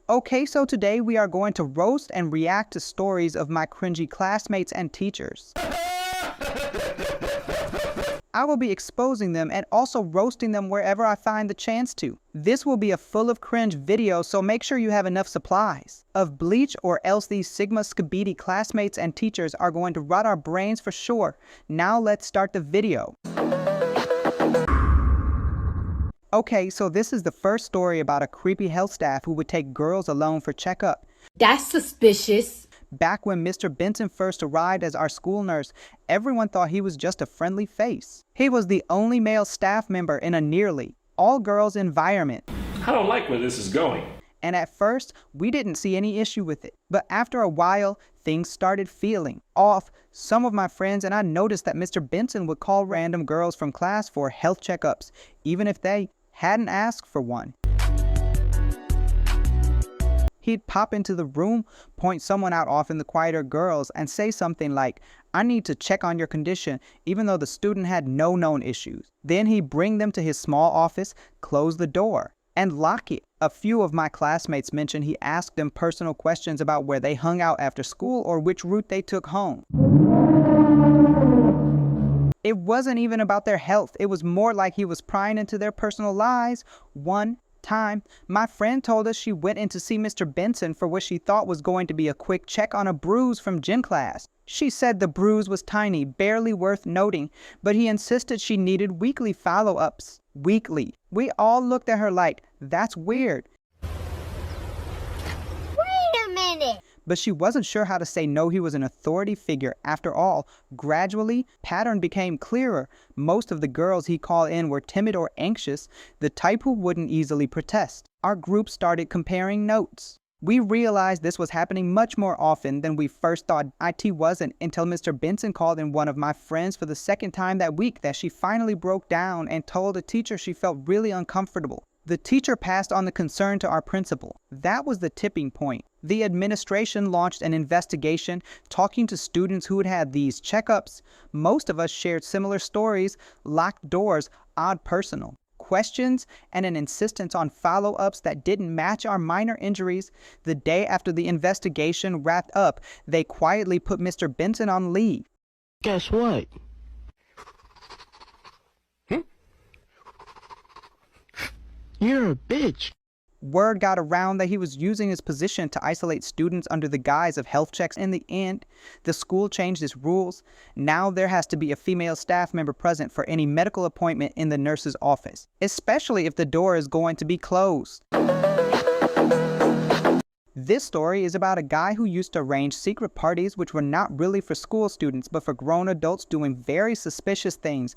Okay, so today we are going to roast and react to stories of my cringy classmates and teachers. I will be exposing them and also roasting them wherever I find the chance to. This will be a full of cringe video, so make sure you have enough supplies of bleach, or else these Sigma Skibidi classmates and teachers are going to rot our brains for sure. Now let's start the video. Okay, so this is the first story about a creepy health staff who would take girls alone for checkup. That's suspicious. Back when Mr. Benson first arrived as our school nurse, everyone thought he was just a friendly face. He was the only male staff member in a nearly all-girls environment. I don't like where this is going. And at first, we didn't see any issue with it. But after a while, things started feeling off. Some of my friends and I noticed that Mr. Benson would call random girls from class for health checkups, even if they hadn't asked for one. He'd pop into the room, point someone out, often the quieter girls, and say something like, "I need to check on your condition," even though the student had no known issues. Then he'd bring them to his small office, close the door, and lock it. A few of my classmates mentioned he asked them personal questions about where they hung out after school or which route they took home. It wasn't even about their health. It was more like he was prying into their personal lives. One time, my friend told us she went in to see Mr. Benson for what she thought was going to be a quick check on a bruise from gym class. She said the bruise was tiny, barely worth noting, but he insisted she needed weekly follow-ups. Weekly. We all looked at her like, that's weird. Wait a minute. But she wasn't sure how to say no. He was an authority figure. After all, gradually, pattern became clearer. Most of the girls he called in were timid or anxious, the type who wouldn't easily protest. Our group started comparing notes. We realized this was happening much more often than we first thought. It wasn't until Mr. Benson called in one of my friends for the second time that week that she finally broke down and told the teacher she felt really uncomfortable. The teacher passed on the concern to our principal. That was the tipping point. The administration launched an investigation, talking to students who had had these checkups. Most of us shared similar stories: locked doors, odd personal questions, and an insistence on follow-ups that didn't match our minor injuries. The day after the investigation wrapped up, they quietly put Mr. Benson on leave. Guess what? You're a bitch. Word got around that he was using his position to isolate students under the guise of health checks. In the end, the school changed its rules. Now there has to be a female staff member present for any medical appointment in the nurse's office, especially if the door is going to be closed. This story is about a guy who used to arrange secret parties which were not really for school students but for grown adults doing very suspicious things.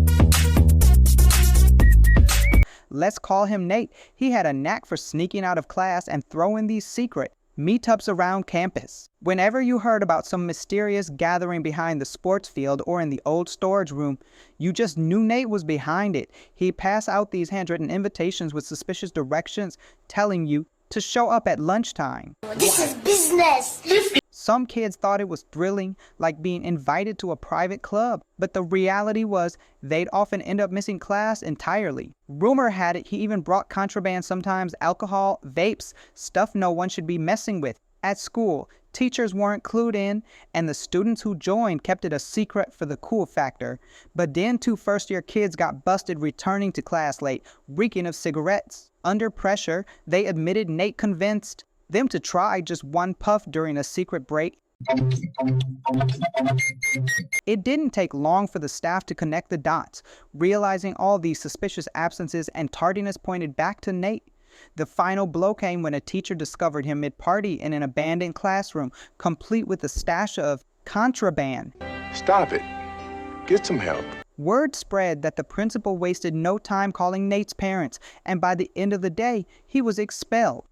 Let's call him Nate. He had a knack for sneaking out of class and throwing these secret meetups around campus. Whenever you heard about some mysterious gathering behind the sports field or in the old storage room, you just knew Nate was behind it. He'd pass out these handwritten invitations with suspicious directions telling you to show up at lunchtime. This is business. Some kids thought it was thrilling, like being invited to a private club, but the reality was they'd often end up missing class entirely. Rumor had it he even brought contraband, sometimes alcohol, vapes, stuff no one should be messing with. At school, teachers weren't clued in, and the students who joined kept it a secret for the cool factor. But then 2 first-year kids got busted returning to class late, reeking of cigarettes. Under pressure, they admitted Nate convinced them to try just one puff during a secret break. It didn't take long for the staff to connect the dots, realizing all these suspicious absences and tardiness pointed back to Nate. The final blow came when a teacher discovered him mid-party in an abandoned classroom, complete with a stash of contraband. Stop it. Get some help. Word spread that the principal wasted no time calling Nate's parents, and by the end of the day, he was expelled.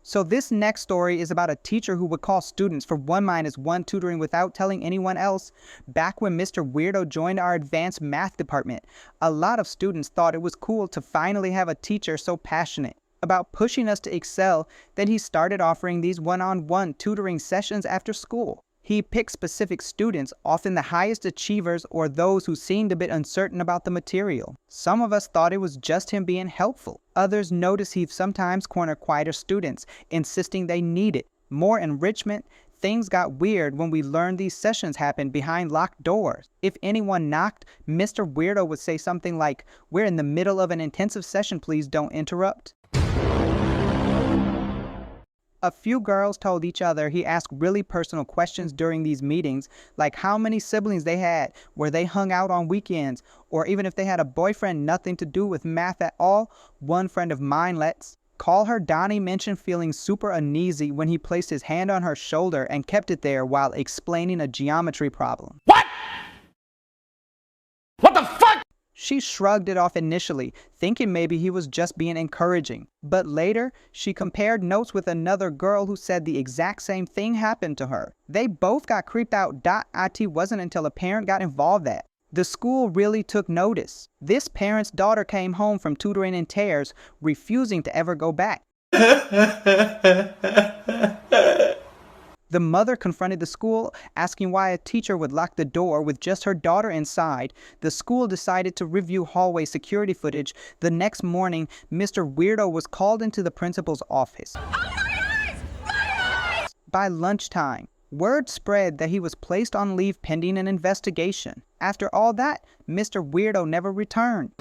So this next story is about a teacher who would call students for 1-1 tutoring without telling anyone else. Back when Mr. Weirdo joined our advanced math department, a lot of students thought it was cool to finally have a teacher so passionate about pushing us to excel that he started offering these 1-on-1 tutoring sessions after school. He picked specific students, often the highest achievers or those who seemed a bit uncertain about the material. Some of us thought it was just him being helpful. Others noticed he sometimes cornered quieter students, insisting they needed more enrichment. Things got weird when we learned these sessions happened behind locked doors. If anyone knocked, Mr. Weirdo would say something like, "We're in the middle of an intensive session, please don't interrupt." A few girls told each other he asked really personal questions during these meetings, like how many siblings they had, where they hung out on weekends, or even if they had a boyfriend nothing to do with math at all. One friend of mine call her Donnie mentioned feeling super uneasy when he placed his hand on her shoulder and kept it there while explaining a geometry problem. What? What the fuck? She shrugged it off initially, thinking maybe he was just being encouraging. But later, she compared notes with another girl who said the exact same thing happened to her. They both got creeped out. It wasn't until a parent got involved that the school really took notice. This parent's daughter came home from tutoring in tears, refusing to ever go back. The mother confronted the school, asking why a teacher would lock the door with just her daughter inside. The school decided to review hallway security footage. The next morning, Mr. Weirdo was called into the principal's office. By lunchtime, word spread that he was placed on leave pending an investigation. After all that, Mr. Weirdo never returned.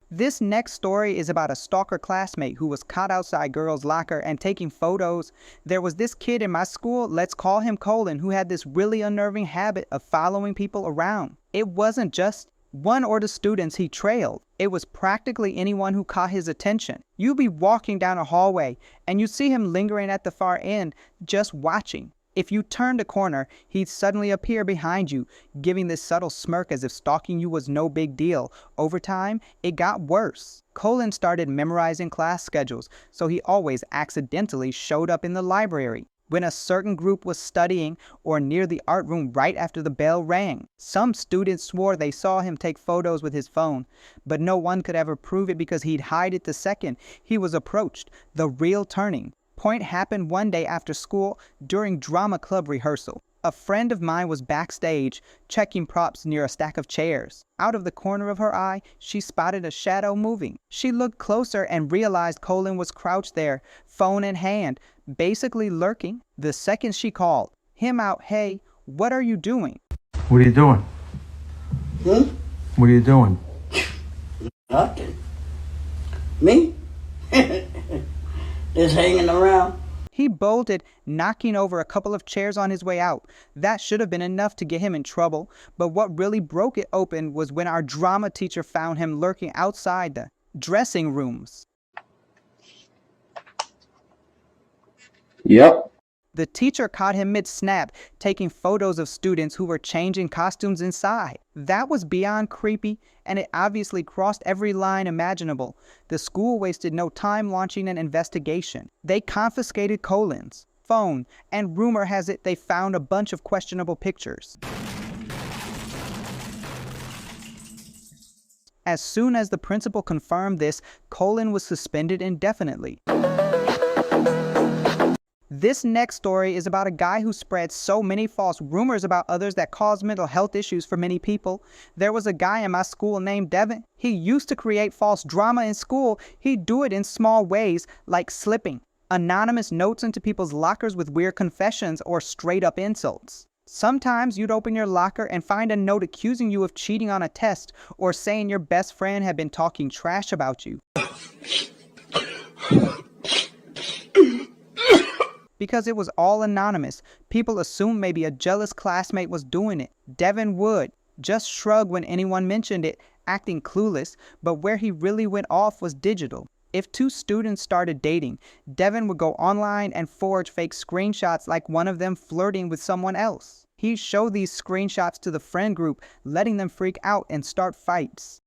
This next story is about a stalker classmate who was caught outside girls' locker and taking photos. There was this kid in my school, let's call him Colin, who had this really unnerving habit of following people around. It wasn't just one or the students he trailed. It was practically anyone who caught his attention. You'd be walking down a hallway and you see him lingering at the far end, just watching. If you turned a corner, he'd suddenly appear behind you, giving this subtle smirk as if stalking you was no big deal. Over time, it got worse. Colin started memorizing class schedules, so he always accidentally showed up in the library when a certain group was studying or near the art room right after the bell rang. Some students swore they saw him take photos with his phone, but no one could ever prove it because he'd hide it the second he was approached. The real turning point happened one day after school during drama club rehearsal. A friend of mine was backstage checking props near a stack of chairs. Out of the corner of her eye, she spotted a shadow moving. She looked closer and realized Colin was crouched there, phone in hand, basically lurking. The second she called him out, "Hey, what are you doing?" What are you doing? What are you doing? Nothing. Me? Just hanging around. He bolted, knocking over a couple of chairs on his way out. That should have been enough to get him in trouble, but what really broke it open was when our drama teacher found him lurking outside the dressing rooms. Yep. The teacher caught him mid-snap, taking photos of students who were changing costumes inside. That was beyond creepy, and it obviously crossed every line imaginable. The school wasted no time launching an investigation. They confiscated Colin's phone, and rumor has it they found a bunch of questionable pictures. As soon as the principal confirmed this, Colin was suspended indefinitely. This next story is about a guy who spread so many false rumors about others that caused mental health issues for many people. There was a guy in my school named Devin. He used to create false drama in school. He'd do it in small ways, like slipping anonymous notes into people's lockers with weird confessions or straight up insults. Sometimes you'd open your locker and find a note accusing you of cheating on a test or saying your best friend had been talking trash about you. Because it was all anonymous, people assumed maybe a jealous classmate was doing it. Devin would just shrug when anyone mentioned it, acting clueless, but where he really went off was digital. If two students started dating, Devin would go online and forge fake screenshots like one of them flirting with someone else. He'd show these screenshots to the friend group, letting them freak out and start fights.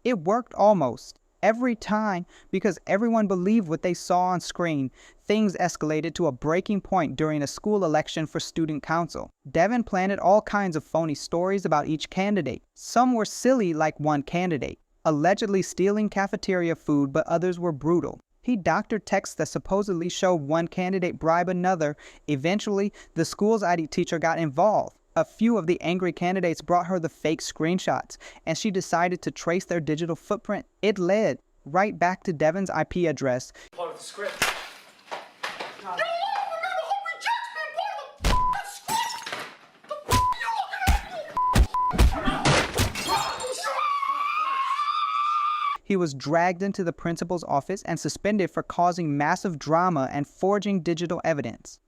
It worked almost every time because everyone believed what they saw on screen. Things escalated to a breaking point during a school election for student council. Devin planted all kinds of phony stories about each candidate. Some were silly, like one candidate allegedly stealing cafeteria food, but others were brutal. He doctored texts that supposedly showed one candidate bribe another. Eventually, the school's ID teacher got involved. A few of the angry candidates brought her the fake screenshots, and she decided to trace their digital footprint. It led right back to Devin's IP address. Part of the script. He was dragged into the principal's office and suspended for causing massive drama and forging digital evidence.